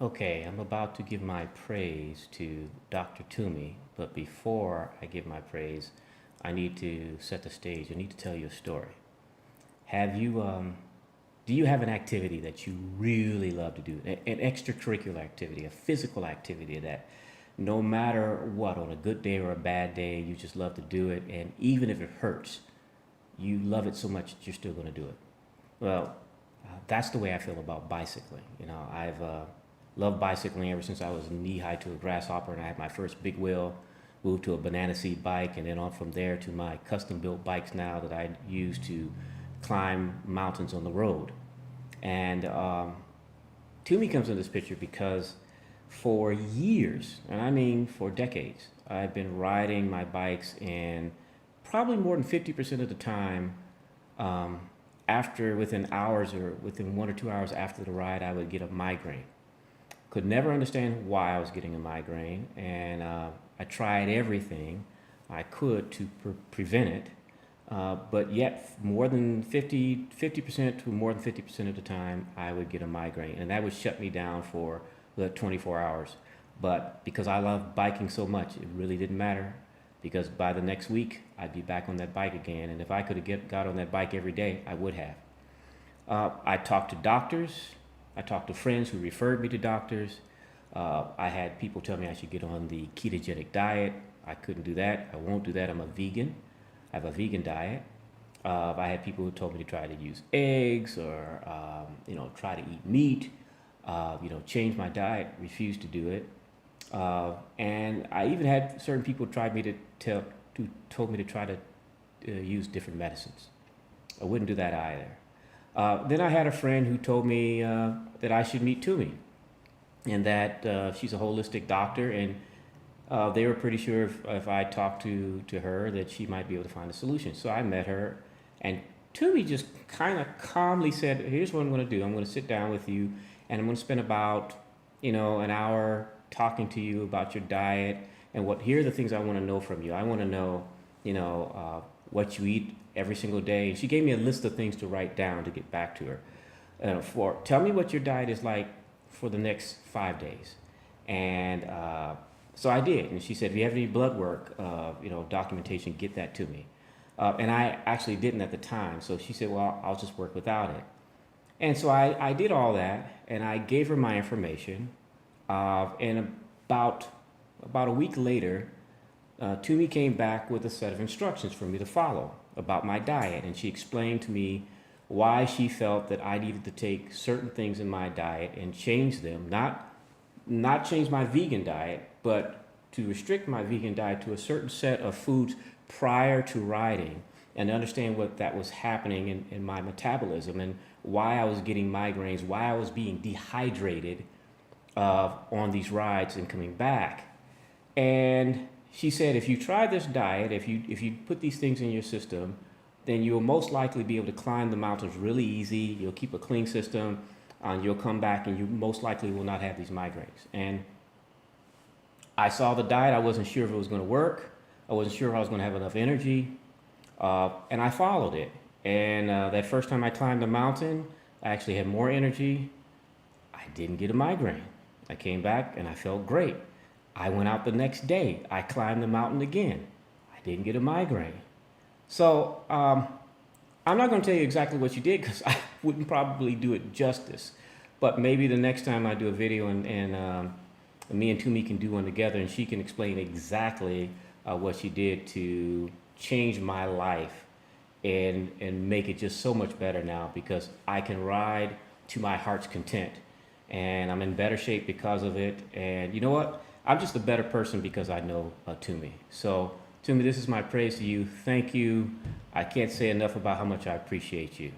Okay, I'm about to give my praise to Dr. Tumi, but before I give my praise, I need to set the stage. I need to tell you a story. Have you, do you have an activity that you really love to do, an extracurricular activity, a physical activity that no matter what, on a good day or a bad day, you just love to do it, and even if it hurts, you love it so much that you're still going to do it? Well, that's the way I feel about bicycling. I've loved bicycling ever since I was knee high to a grasshopper, and I had my first big wheel, moved to a banana seat bike, and then on from there to my custom built bikes now that I use to climb mountains on the road. And Tumi comes in this picture because for years, and I mean for decades, I've been riding my bikes, and probably more than 50% of the time, within hours or within 1 or 2 hours after the ride, I would get a migraine. Could never understand why I was getting a migraine, and I tried everything I could to prevent it, but yet more than 50% to more than 50% of the time, I would get a migraine, and that would shut me down for the 24 hours. But because I love biking so much, it really didn't matter, because by the next week, I'd be back on that bike again, and if I could have got on that bike every day, I would have. I talked to doctors. I talked to friends who referred me to doctors. I had people tell me I should get on the ketogenic diet. I couldn't do that. I won't do that. I'm a vegan. I have a vegan diet. I had people who told me to try to use eggs or, try to eat meat, change my diet, refused to do it. And I even had certain people told me to try to use different medicines. I wouldn't do that either. Then I had a friend who told me that I should meet Tumi, and that she's a holistic doctor, and they were pretty sure if I talked to her that she might be able to find a solution. So I met her, and Tumi just kind of calmly said, here's what I'm going to do. I'm going to sit down with you, and I'm going to spend about an hour talking to you about your diet, and here are the things I want to know from you. I want to know what you eat every single day. And she gave me a list of things to write down to get back to her. Tell me what your diet is like for the next 5 days. And so I did. And she said, if you have any blood work, documentation, get that to me. And I actually didn't at the time. So she said, well, I'll just work without it. And so I did all that, and I gave her my information. And about a week later, Tumi came back with a set of instructions for me to follow about my diet, and she explained to me why she felt that I needed to take certain things in my diet and change them, not change my vegan diet, but to restrict my vegan diet to a certain set of foods prior to riding, and understand what that was happening in my metabolism, and why I was getting migraines, why I was being dehydrated on these rides and coming back. And she said, if you try this diet, if you put these things in your system, then you'll most likely be able to climb the mountains really easy. You'll keep a clean system, and you'll come back, and you most likely will not have these migraines. And I saw the diet. I wasn't sure if it was going to work. I wasn't sure if I was going to have enough energy. And I followed it. And that first time I climbed the mountain, I actually had more energy. I didn't get a migraine. I came back, and I felt great. I went out the next day. I climbed the mountain again. I didn't get a migraine. So I'm not going to tell you exactly what you did, because I wouldn't probably do it justice. But maybe the next time I do a video, and me and Tumi can do one together, and she can explain exactly what she did to change my life and make it just so much better now, because I can ride to my heart's content. And I'm in better shape because of it. And you know what? I'm just a better person because I know Tumi. So, Tumi, this is my praise to you. Thank you. I can't say enough about how much I appreciate you.